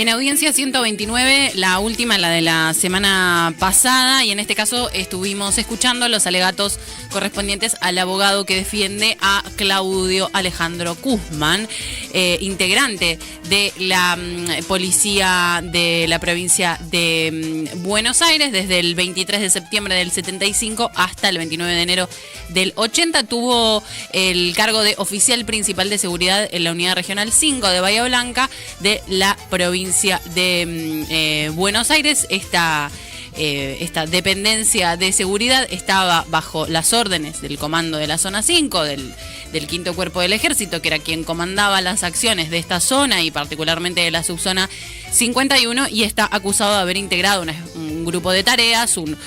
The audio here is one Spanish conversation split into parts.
Bien, audiencia 129, la última, la de la semana pasada, y en este caso estuvimos escuchando los alegatos correspondientes al abogado que defiende a Claudio Alejandro Guzmán, integrante de la policía de la provincia de Buenos Aires desde el 23 de septiembre del 75 hasta el 29 de enero del 80. Tuvo el cargo de oficial principal de seguridad en la unidad regional 5 de Bahía Blanca de la provincia de Buenos Aires. Esta dependencia de seguridad estaba bajo las órdenes del comando de la zona 5, del 5º Cuerpo del Ejército, que era quien comandaba las acciones de esta zona y particularmente de la subzona 51, y está acusado de haber integrado un grupo de tareas, un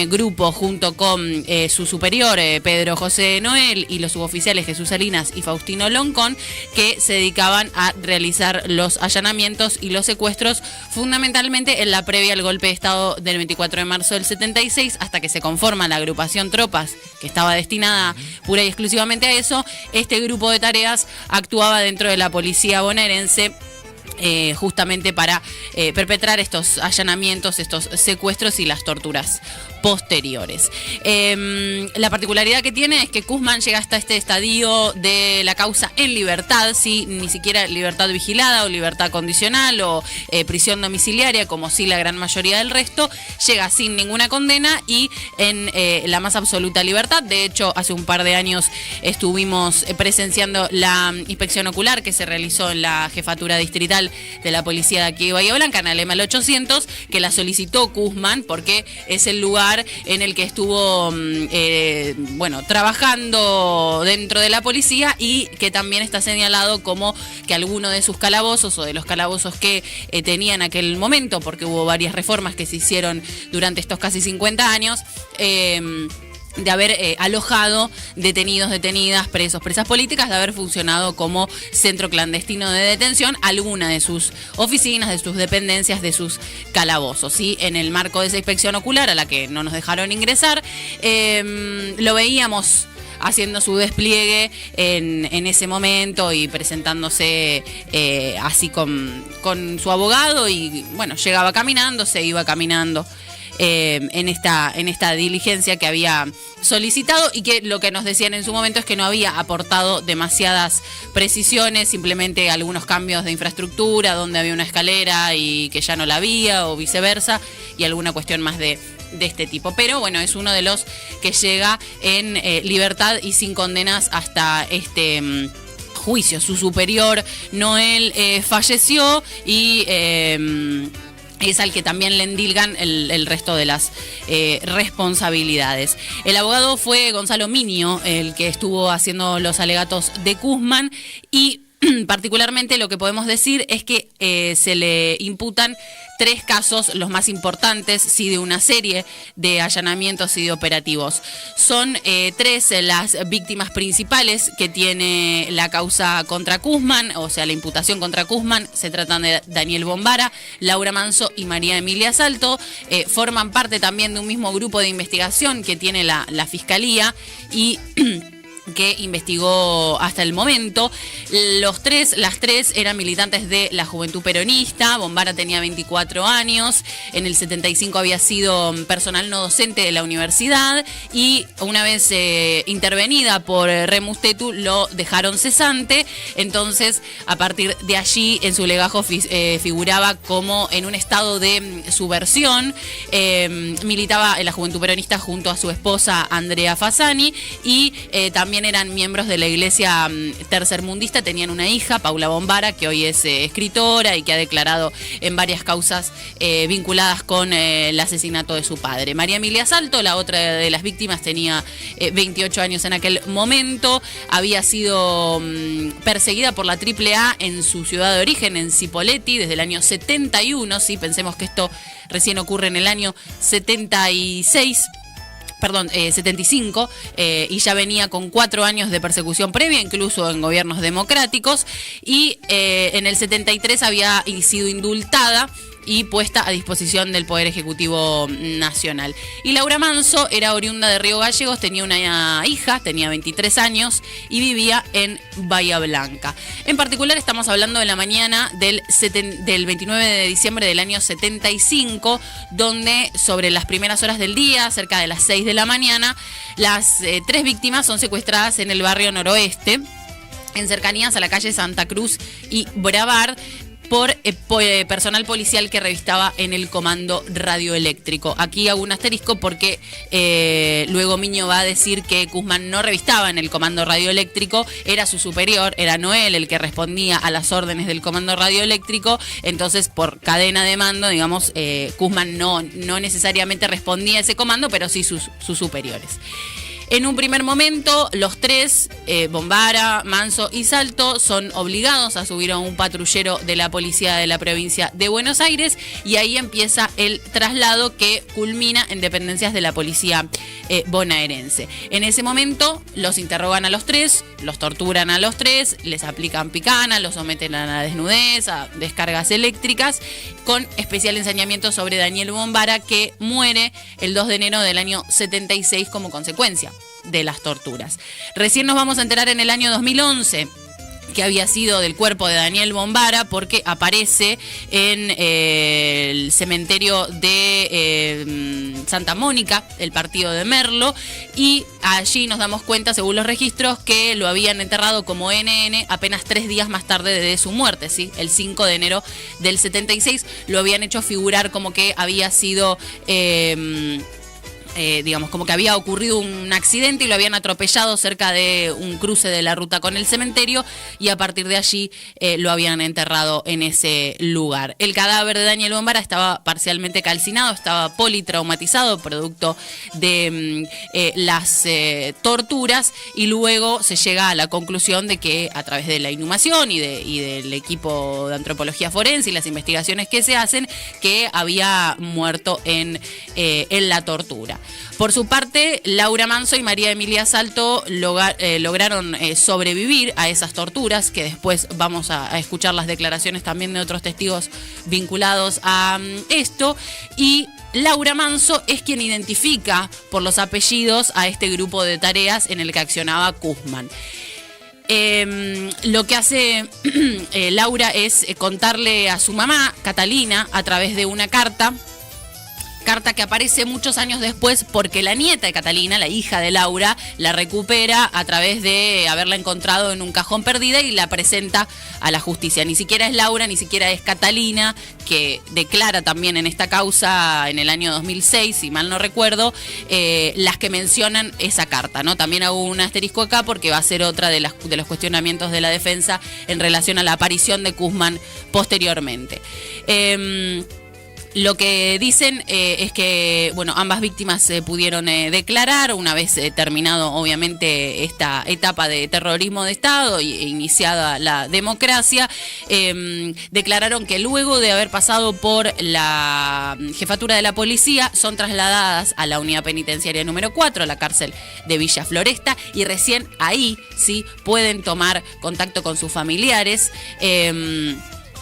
grupo junto con su superior Pedro José Noel y los suboficiales Jesús Salinas y Faustino Loncón, que se dedicaban a realizar los allanamientos y los secuestros fundamentalmente en la previa al golpe de Estado del 24 de marzo del 76, hasta que se conforma la agrupación Tropas, que estaba destinada pura y exclusivamente a eso. Este grupo de tareas actuaba dentro de la policía bonaerense, justamente para perpetrar estos allanamientos, estos secuestros y las torturas posteriores. La particularidad que tiene es que Guzmán llega hasta este estadio de la causa en libertad, ¿sí? Ni siquiera libertad vigilada o libertad condicional o prisión domiciliaria, como sí la gran mayoría del resto. Llega sin ninguna condena y en la más absoluta libertad. De hecho, hace un par de años estuvimos presenciando la inspección ocular que se realizó en la jefatura distrital de la policía de aquí de Bahía Blanca, en Alema el 800, que la solicitó Guzmán porque es el lugar en el que estuvo trabajando dentro de la policía, y que también está señalado como que alguno de sus calabozos o de los calabozos que tenía en aquel momento, porque hubo varias reformas que se hicieron durante estos casi 50 años, de haber alojado detenidos, detenidas, presos, presas políticas, de haber funcionado como centro clandestino de detención, alguna de sus oficinas, de sus dependencias, de sus calabozos, ¿sí? En el marco de esa inspección ocular a la que no nos dejaron ingresar, lo veíamos haciendo su despliegue en ese momento y presentándose así con su abogado, y bueno, llegaba caminando, se iba caminando en esta diligencia que había solicitado, y que lo que nos decían en su momento es que no había aportado demasiadas precisiones, simplemente algunos cambios de infraestructura donde había una escalera y que ya no la había, o viceversa, y alguna cuestión más de este tipo. Pero bueno, es uno de los que llega en libertad y sin condenas hasta este juicio. Su superior Noel falleció, y es al que también le endilgan el resto de las responsabilidades. El abogado fue Gonzalo Minio, el que estuvo haciendo los alegatos de Guzmán, y particularmente lo que podemos decir es que se le imputan 3 casos, los más importantes, sí, de una serie de allanamientos y de operativos. Son 3 las víctimas principales que tiene la causa contra Guzmán, o sea, la imputación contra Guzmán. Se tratan de Daniel Bombara, Laura Manso y María Emilia Salto. Forman parte también de un mismo grupo de investigación que tiene la Fiscalía y que investigó hasta el momento. Las tres eran militantes de la Juventud Peronista. Bombara tenía 24 años, en el 75 había sido personal no docente de la universidad, y una vez intervenida por Remustetu lo dejaron cesante. Entonces, a partir de allí, en su legajo figuraba como en un estado de subversión. Militaba en la Juventud Peronista junto a su esposa Andrea Fasani, y también eran miembros de la iglesia tercermundista. Tenían una hija, Paula Bombara, que hoy es escritora y que ha declarado en varias causas vinculadas con el asesinato de su padre. María Emilia Salto, la otra de las víctimas, tenía 28 años en aquel momento. Había sido perseguida por la AAA en su ciudad de origen, en Cipolletti, desde el año 71. Sí, pensemos que esto recién ocurre en el año 75, y ya venía con 4 años de persecución previa, incluso en gobiernos democráticos, y en el 73 había sido indultada y puesta a disposición del Poder Ejecutivo Nacional. Y Laura Manso era oriunda de Río Gallegos, tenía una hija, tenía 23 años y vivía en Bahía Blanca. En particular estamos hablando de la mañana del 29 de diciembre del año 75, donde sobre las primeras horas del día, cerca de las 6 de la mañana, las 3 víctimas son secuestradas en el barrio Noroeste, en cercanías a la calle Santa Cruz y Bravar, por personal policial que revistaba en el comando radioeléctrico. Aquí hago un asterisco porque luego Miño va a decir que Guzmán no revistaba en el comando radioeléctrico, era su superior, era Noel el que respondía a las órdenes del comando radioeléctrico, entonces por cadena de mando, digamos, Guzmán no necesariamente respondía a ese comando, pero sí sus superiores. En un primer momento, los tres, Bombara, Manso y Salto, son obligados a subir a un patrullero de la policía de la provincia de Buenos Aires y ahí empieza el traslado que culmina en dependencias de la policía bonaerense. En ese momento los interrogan a los tres, los torturan a los tres, les aplican picana, los someten a la desnudez, a descargas eléctricas, con especial ensañamiento sobre Daniel Bombara, que muere el 2 de enero del año 76 como consecuencia de las torturas. Recién nos vamos a enterar en el año 2011 que había sido del cuerpo de Daniel Bombara, porque aparece en el cementerio de Santa Mónica, el partido de Merlo, y allí nos damos cuenta, según los registros, que lo habían enterrado como NN apenas 3 días más tarde de su muerte, ¿sí? El 5 de enero del 76 lo habían hecho figurar como que había sido... digamos, como que había ocurrido un accidente y lo habían atropellado cerca de un cruce de la ruta con el cementerio, y a partir de allí lo habían enterrado en ese lugar. El cadáver de Daniel Bombara estaba parcialmente calcinado, estaba politraumatizado producto de las torturas, y luego se llega a la conclusión de que a través de la inhumación y del equipo de antropología forense y las investigaciones que se hacen, que había muerto en la tortura. Por su parte, Laura Manso y María Emilia Salto lograron sobrevivir a esas torturas, que después vamos a escuchar las declaraciones también de otros testigos vinculados a esto, y Laura Manso es quien identifica por los apellidos a este grupo de tareas en el que accionaba Guzmán. Lo que hace Laura es contarle a su mamá, Catalina, a través de una carta que aparece muchos años después, porque la nieta de Catalina, la hija de Laura, la recupera a través de haberla encontrado en un cajón perdida y la presenta a la justicia. Ni siquiera es Laura, ni siquiera es Catalina, que declara también en esta causa en el año 2006, si mal no recuerdo, las que mencionan esa carta, ¿no? También hago un asterisco acá porque va a ser otra de los cuestionamientos de la defensa en relación a la aparición de Guzmán posteriormente. Lo que dicen es que, bueno, ambas víctimas se pudieron declarar una vez terminado, obviamente, esta etapa de terrorismo de Estado e iniciada la democracia. Declararon que luego de haber pasado por la jefatura de la policía, son trasladadas a la unidad penitenciaria número 4, la cárcel de Villa Floresta, y recién ahí sí pueden tomar contacto con sus familiares.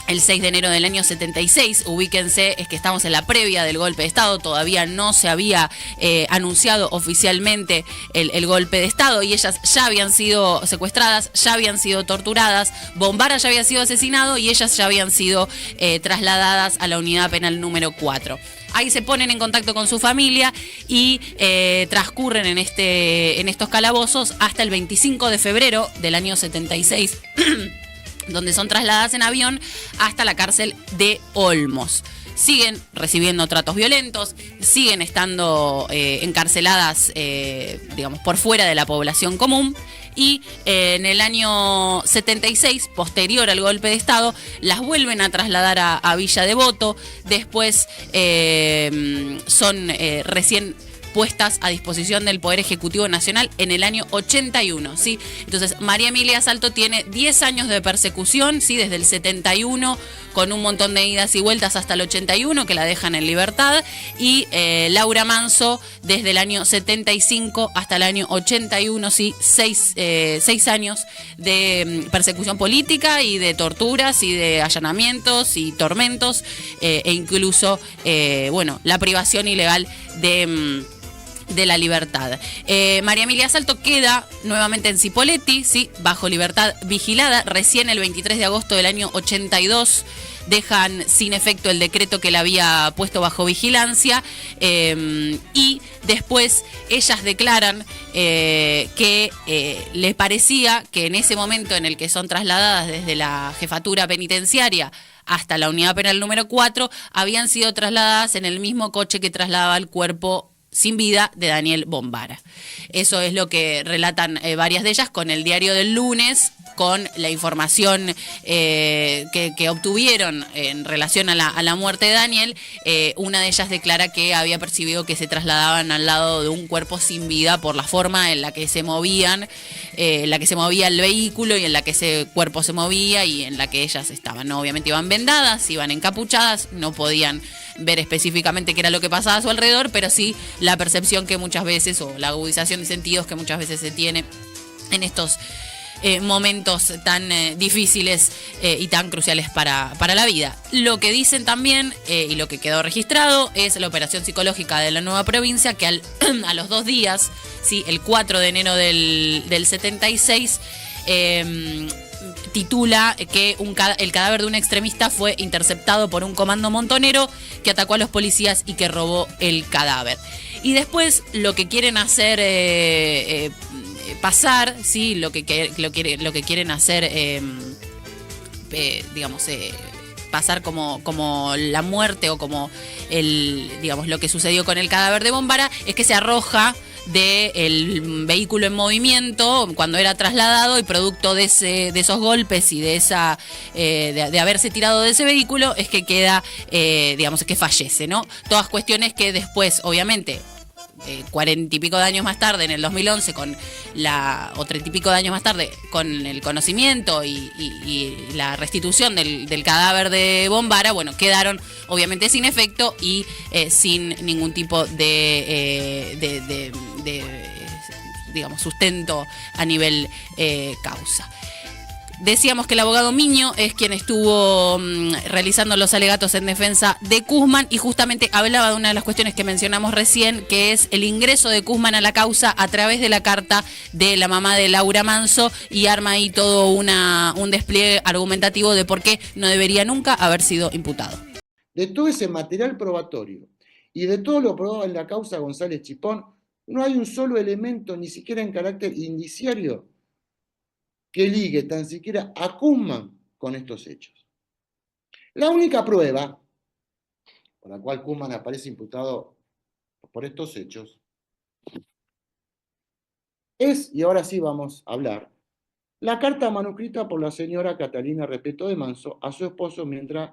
El 6 de enero del año 76, ubíquense, es que estamos en la previa del golpe de Estado, todavía no se había anunciado oficialmente el golpe de Estado, y ellas ya habían sido secuestradas, ya habían sido torturadas, Bombara ya había sido asesinado y ellas ya habían sido trasladadas a la unidad penal número 4. Ahí se ponen en contacto con su familia y transcurren en estos calabozos hasta el 25 de febrero del año 76, donde son trasladadas en avión hasta la cárcel de Olmos. Siguen recibiendo tratos violentos, siguen estando encarceladas, digamos, por fuera de la población común, y en el año 76, posterior al golpe de Estado, las vuelven a trasladar a Villa Devoto. Después son recién puestas a disposición del Poder Ejecutivo Nacional en el año 81, ¿sí? Entonces, María Emilia Salto tiene 10 años de persecución, ¿sí? Desde el 71, con un montón de idas y vueltas hasta el 81, que la dejan en libertad, y Laura Manso desde el año 75 hasta el año 81, ¿sí? 6 años de persecución política y de torturas y de allanamientos y tormentos, e incluso, bueno, la privación ilegal de la libertad. María Emilia Salto queda nuevamente en Cipolletti, ¿sí? Bajo libertad vigilada. Recién el 23 de agosto del año 82 dejan sin efecto el decreto que la había puesto bajo vigilancia, y después ellas declaran que les parecía que en ese momento en el que son trasladadas desde la jefatura penitenciaria hasta la unidad penal número 4, habían sido trasladadas en el mismo coche que trasladaba el cuerpo sin vida de Daniel Bombara. Eso es lo que relatan varias de ellas con el diario del lunes, con la información que obtuvieron en relación a la muerte de Daniel. Una de ellas declara que había percibido que se trasladaban al lado de un cuerpo sin vida por la forma en la que se movían, en la que se movía el vehículo y en la que ese cuerpo se movía y en la que ellas estaban, ¿no? Obviamente iban vendadas, iban encapuchadas, no podían ver específicamente qué era lo que pasaba a su alrededor, pero sí la percepción que muchas veces, o la agudización de sentidos que muchas veces se tiene en estos momentos tan difíciles y tan cruciales para la vida. Lo que dicen también, y lo que quedó registrado, es la operación psicológica de la nueva provincia, que a los 2 días, ¿sí? El 4 de enero del 76, titula que el cadáver de un extremista fue interceptado por un comando montonero que atacó a los policías y que robó el cadáver. Y después lo que quieren hacer pasar, ¿sí? Lo que quieren hacer, digamos, pasar como la muerte o como digamos, lo que sucedió con el cadáver de Bombara, es que se arroja del vehículo en movimiento cuando era trasladado, y producto de esos golpes y de haberse tirado de ese vehículo es que queda, digamos, que fallece, ¿no? Todas cuestiones que después, obviamente, 40 y pico de años más tarde, en el 2011, o 30 y pico de años más tarde, con el conocimiento y la restitución del cadáver de Bombara, bueno, quedaron obviamente sin efecto y sin ningún tipo de digamos, sustento a nivel causa. Decíamos que el abogado Miño es quien estuvo realizando los alegatos en defensa de Guzmán, y justamente hablaba de una de las cuestiones que mencionamos recién, que es el ingreso de Guzmán a la causa a través de la carta de la mamá de Laura Manso, y arma ahí todo un despliegue argumentativo de por qué no debería nunca haber sido imputado. De todo ese material probatorio y de todo lo probado en la causa González Chipón, no hay un solo elemento, ni siquiera en carácter indiciario, que ligue tan siquiera a Guzmán con estos hechos. La única prueba por la cual Guzmán aparece imputado por estos hechos es, y ahora sí vamos a hablar, la carta manuscrita por la señora Catalina Repeto de Manso a su esposo mientras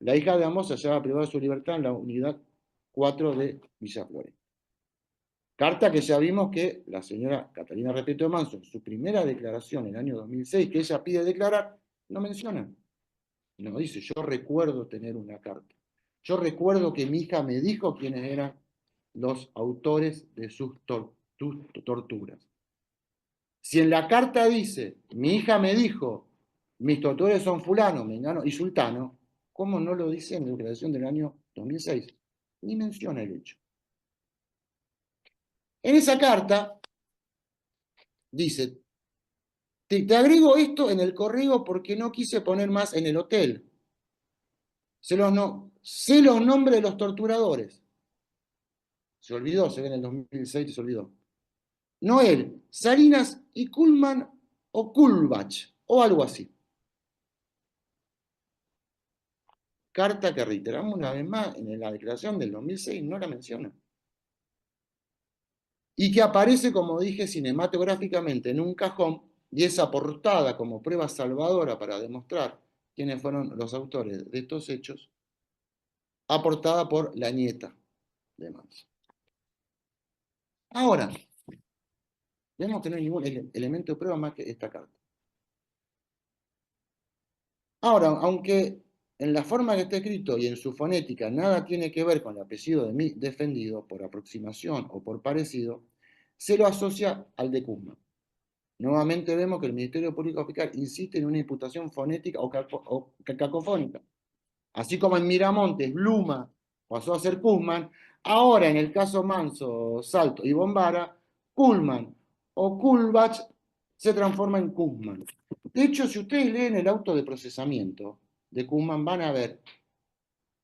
la hija de ambos se hallaba privada de su libertad en la unidad 4 de Villa Flores. Carta que ya vimos que la señora Catalina Repeto de Manso, en su primera declaración en el año 2006, que ella pide declarar, no menciona. No dice, yo recuerdo tener una carta. Yo recuerdo que mi hija me dijo quiénes eran los autores de sus torturas. Si en la carta dice, mi hija me dijo, mis torturadores son fulano, mengano y sultano, ¿cómo no lo dice en la declaración del año 2006? Ni menciona el hecho. En esa carta dice, te agrego esto en el correo porque no quise poner más en el hotel. Sé los nombres de los torturadores. Se olvidó, se ve en el 2006 y se olvidó. Noel, Salinas y Kuhlman o Kulbach, o algo así. Carta que reiteramos una vez más en la declaración del 2006, no la menciona. Y que aparece, como dije, cinematográficamente en un cajón, y es aportada como prueba salvadora para demostrar quiénes fueron los autores de estos hechos, aportada por la nieta de Manso. Ahora, debemos tener ningún elemento de prueba más que esta carta. Ahora, aunque en la forma que está escrito y en su fonética nada tiene que ver con el apellido de mi defendido, por aproximación o por parecido, se lo asocia al de Kuzman. Nuevamente vemos que el Ministerio Público Fiscal insiste en una imputación fonética o cacofónica. Así como en Miramontes, Bluma pasó a ser Kuzman, ahora en el caso Manso, Salto y Bombara, Kuhlman o Kulbach se transforma en Kuzman. De hecho, si ustedes leen el auto de procesamiento de Kuzman, van a ver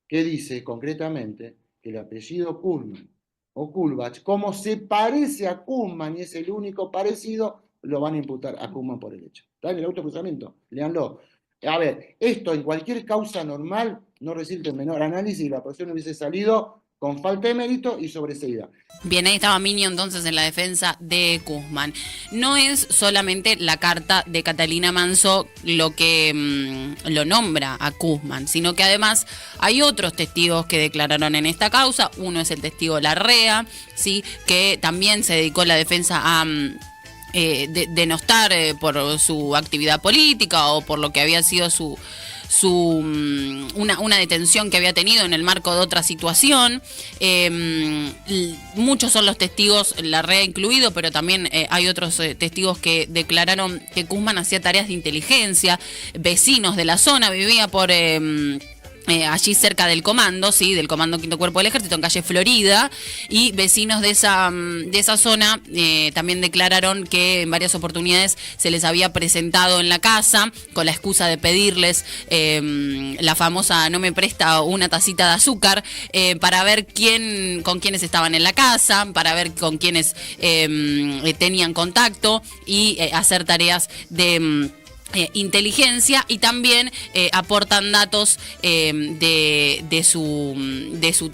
que dice concretamente que el apellido Kuhlman o Kulbach, como se parece a Kuzman y es el único parecido, lo van a imputar a Kuzman por el hecho. ¿Está en el auto de procesamiento? Léanlo. A ver, esto en cualquier causa normal no resulta en menor análisis y la persona hubiese salido con falta de mérito y sobreseída. Bien, ahí estaba Minio entonces en la defensa de Kuzman. No es solamente la carta de Catalina Manso lo que lo nombra a Kuzman, sino que además hay otros testigos que declararon en esta causa. Uno es el testigo Larrea, ¿sí?, que también se dedicó a la defensa a denostar por su actividad política o por lo que había sido una detención que había tenido en el marco de otra situación. Muchos son los testigos, Larrea incluido, pero también hay otros testigos que declararon que Kuzman hacía tareas de inteligencia, vecinos de la zona, vivía por allí cerca del comando, ¿sí?, del Comando Quinto Cuerpo del Ejército, en calle Florida, y vecinos de esa zona también declararon que en varias oportunidades se les había presentado en la casa con la excusa de pedirles la famosa "no me presta una tacita de azúcar", para ver con quiénes estaban en la casa, para ver con quiénes tenían contacto y hacer tareas de inteligencia, y también aportan datos de sus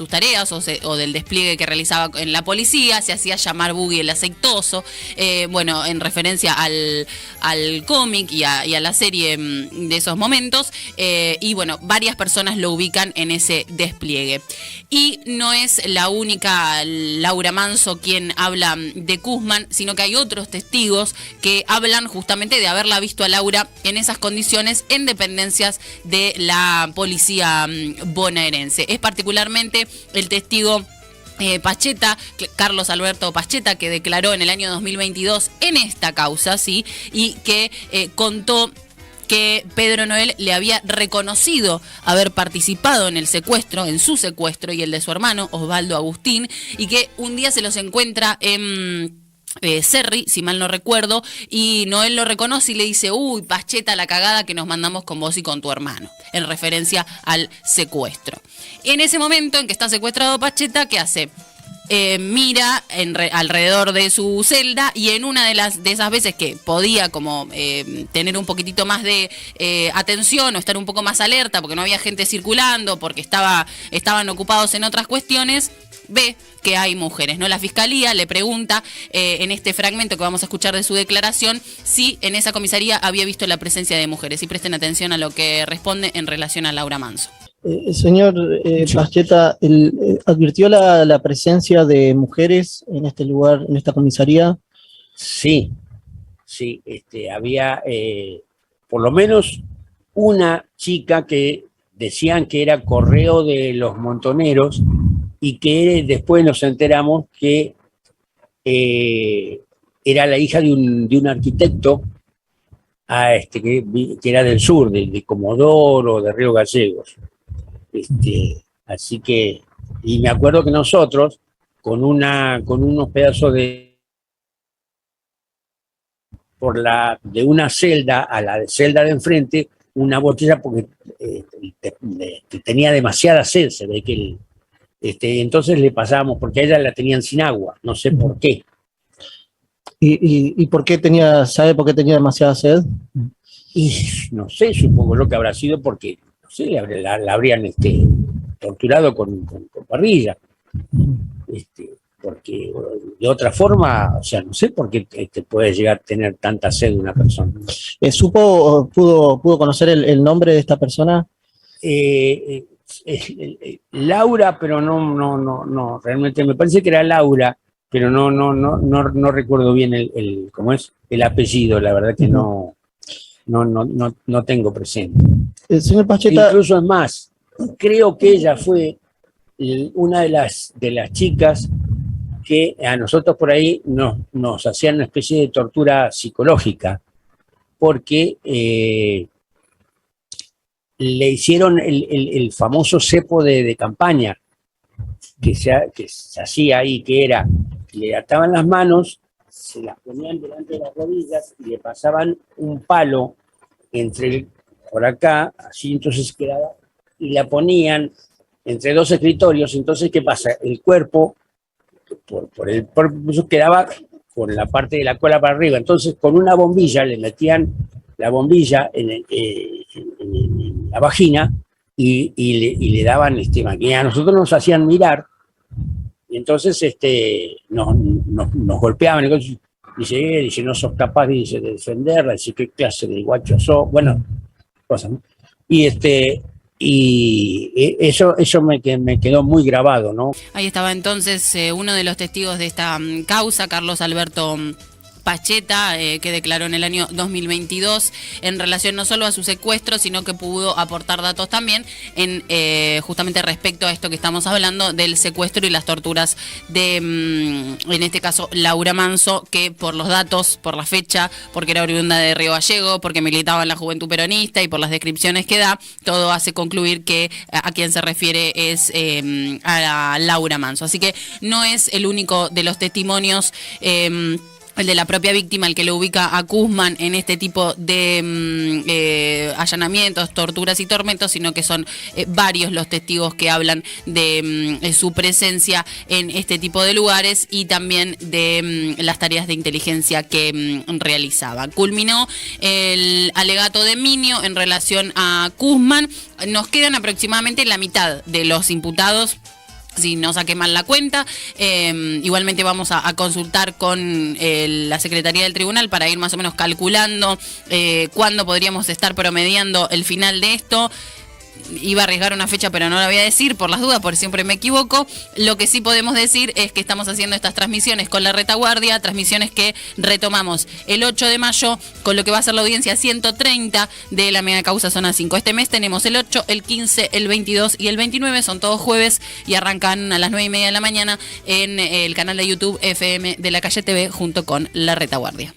tareas o del despliegue que realizaba en la policía. Se hacía llamar Buggy el aceitoso, bueno, en referencia al cómic y a la serie de esos momentos, y bueno, varias personas lo ubican en ese despliegue. Y no es la única Laura Manso quien habla de Kuzman, sino que hay otros testigos que hablan justamente de haberla visto a Laura en esas condiciones en dependencias de la policía bonaerense. Es particularmente el testigo Pacheta, Carlos Alberto Pacheta, que declaró en el año 2022 en esta causa, ¿sí?, y que contó que Pedro Noel le había reconocido haber participado en el secuestro, en su secuestro y el de su hermano Osvaldo Agustín, y que un día se los encuentra en Cerri, si mal no recuerdo, y Noel lo reconoce y le dice: uy, Pacheta, la cagada que nos mandamos con vos y con tu hermano, en referencia al secuestro. En ese momento en que está secuestrado Pacheta, ¿qué hace? Mira alrededor de su celda, y en una de esas veces que podía como tener un poquitito más de atención o estar un poco más alerta porque no había gente circulando, porque estaban ocupados en otras cuestiones, ve que hay mujeres, ¿no? La fiscalía le pregunta en este fragmento que vamos a escuchar de su declaración si en esa comisaría había visto la presencia de mujeres, y presten atención a lo que responde en relación a Laura Manso. Señor Pacheta, ¿advirtió la presencia de mujeres en este lugar, en esta comisaría? Sí, había por lo menos una chica que decían que era correo de los montoneros, y que después nos enteramos que era la hija de un arquitecto que era del sur, de Comodoro, de Río Gallegos. Así que, y me acuerdo que nosotros, con unos pedazos de una celda a la celda de enfrente, una botella, porque tenía demasiada sed, se ve que entonces le pasábamos, porque a ella la tenían sin agua, no sé por qué. ¿Y por qué sabe por qué tenía demasiada sed? Y no sé, supongo lo que habrá sido porque, no sé, la habrían torturado con parrilla. Porque de otra forma, o sea, no sé por qué puede llegar a tener tanta sed una persona. ¿Pudo conocer el nombre de esta persona? Laura, pero no, realmente me parece que era Laura, pero no recuerdo bien ¿cómo es? El apellido, la verdad que no tengo presente. Señor Pacheta. Incluso es más, creo que ella fue una de las chicas que a nosotros por ahí nos hacían una especie de tortura psicológica, porque le hicieron el famoso cepo de campaña que se hacía ahí, que era, le ataban las manos, se las ponían delante de las rodillas y le pasaban un palo por acá, así entonces quedaba, y la ponían entre dos escritorios. Entonces, ¿qué pasa? El cuerpo, eso quedaba con la parte de la cola para arriba. Entonces, con una bombilla, le metían la bombilla en la vagina y le daban maquinaria. A nosotros nos hacían mirar, y entonces nos golpeaban. Entonces, dice, no sos capaz de defenderla, dice, ¿qué clase de guacho sos? Bueno, cosas, ¿no? Y eso me quedó muy grabado, ¿no? Ahí estaba entonces uno de los testigos de esta causa, Carlos Alberto Pacheta, que declaró en el año 2022 en relación no solo a su secuestro, sino que pudo aportar datos también en justamente respecto a esto que estamos hablando del secuestro y las torturas de, en este caso, Laura Manso, que por los datos, por la fecha, porque era oriunda de Río Gallego, porque militaba en la Juventud Peronista y por las descripciones que da, todo hace concluir que a quien se refiere es a Laura Manso. Así que no es el único de los testimonios, el de la propia víctima, el que lo ubica a Guzmán en este tipo de allanamientos, torturas y tormentos, sino que son varios los testigos que hablan de su presencia en este tipo de lugares y también de las tareas de inteligencia que realizaba. Culminó el alegato de Minio en relación a Guzmán. Nos quedan aproximadamente la mitad de los imputados, si no saqué mal la cuenta. Igualmente vamos a consultar con la Secretaría del Tribunal para ir más o menos calculando cuándo podríamos estar promediando el final de esto. Iba a arriesgar una fecha, pero no la voy a decir por las dudas, porque siempre me equivoco. Lo que sí podemos decir es que estamos haciendo estas transmisiones con la retaguardia, transmisiones que retomamos el 8 de mayo, con lo que va a ser la audiencia 130 de la mega causa Zona 5. Este mes tenemos el 8, el 15, el 22 y el 29, son todos jueves y arrancan a las 9:30 de la mañana en el canal de YouTube FM de La Calle TV junto con la retaguardia.